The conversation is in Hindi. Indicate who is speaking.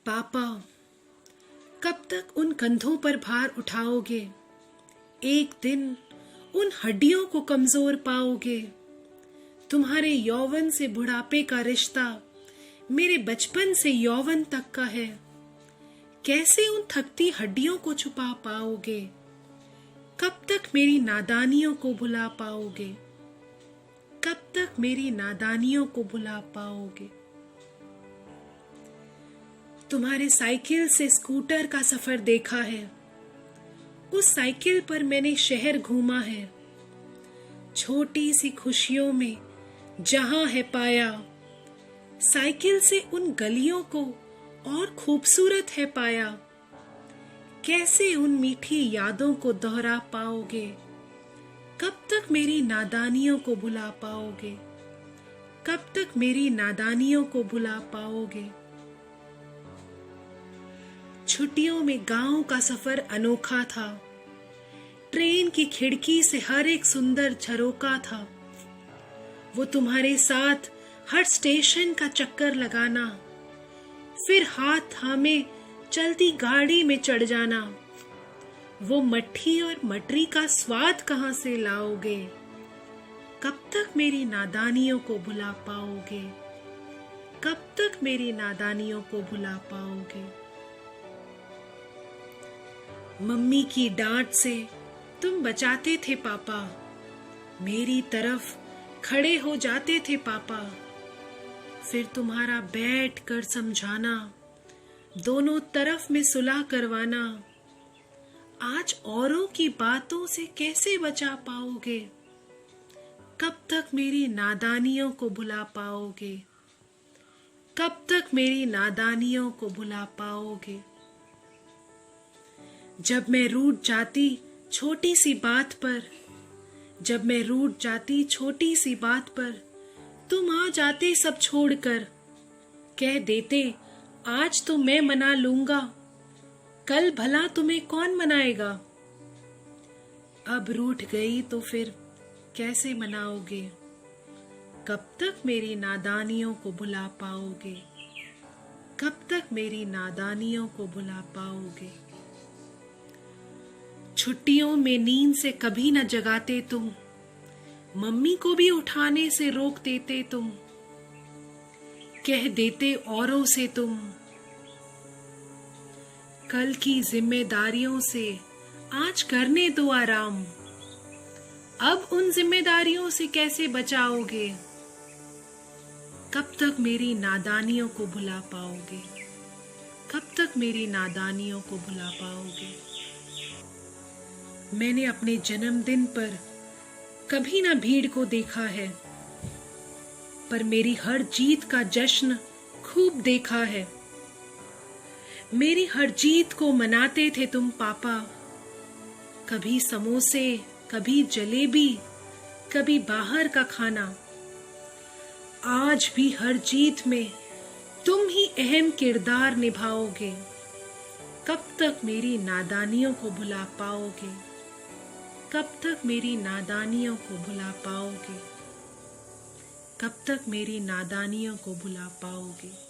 Speaker 1: पापा, कब तक उन कंधों पर भार उठाओगे? एक दिन उन हड्डियों को कमजोर पाओगे। तुम्हारे यौवन से बुढ़ापे का रिश्ता मेरे बचपन से यौवन तक का है। कैसे उन थकती हड्डियों को छुपा पाओगे? कब तक मेरी नादानियों को भुला पाओगे? कब तक मेरी नादानियों को भुला पाओगे? तुम्हारे साइकिल से स्कूटर का सफर देखा है। उस साइकिल पर मैंने शहर घूमा है। छोटी सी खुशियों में जहां है पाया, साइकिल से उन गलियों को और खूबसूरत है पाया। कैसे उन मीठी यादों को दोहरा पाओगे? कब तक मेरी नादानियों को भुला पाओगे? कब तक मेरी नादानियों को भुला पाओगे? छुट्टियों में गांव का सफर अनोखा था। ट्रेन की खिड़की से हर एक सुंदर झरोका था। वो तुम्हारे साथ हर स्टेशन का चक्कर लगाना, फिर हाथ थामे चलती गाड़ी में चढ़ जाना। वो मट्ठी और मटरी का स्वाद कहां से लाओगे? कब तक मेरी नादानियों को भुला पाओगे? कब तक मेरी नादानियों को भुला पाओगे? मम्मी की डांट से तुम बचाते थे पापा, मेरी तरफ खड़े हो जाते थे पापा। फिर तुम्हारा बैठ कर समझाना, दोनों तरफ में सुलह करवाना। आज औरों की बातों से कैसे बचा पाओगे? कब तक मेरी नादानियों को भुला पाओगे? कब तक मेरी नादानियों को भुला पाओगे? जब मैं रूठ जाती छोटी सी बात पर, जब मैं रूठ जाती छोटी सी बात पर, तुम आ जाते सब छोड़कर। कह देते आज तो मैं मना लूंगा, कल भला तुम्हें कौन मनाएगा? अब रूठ गई तो फिर कैसे मनाओगे? कब तक मेरी नादानियों को भुला पाओगे? कब तक मेरी नादानियों को भुला पाओगे? छुट्टियों में नींद से कभी न जगाते तुम, मम्मी को भी उठाने से रोक देते तुम। कह देते औरों से तुम, कल की जिम्मेदारियों से आज करने दो आराम। अब उन जिम्मेदारियों से कैसे बचाओगे? कब तक मेरी नादानियों को भुला पाओगे? कब तक मेरी नादानियों को भुला पाओगे? मैंने अपने जन्मदिन पर कभी ना भीड़ को देखा है, पर मेरी हर जीत का जश्न खूब देखा है। मेरी हर जीत को मनाते थे तुम पापा, कभी समोसे, कभी जलेबी, कभी बाहर का खाना। आज भी हर जीत में तुम ही अहम किरदार निभाओगे। कब तक मेरी नादानियों को भुला पाओगे? कब तक मेरी नादानियों को भुला पाओगे? कब तक मेरी नादानियों को भुला पाओगे?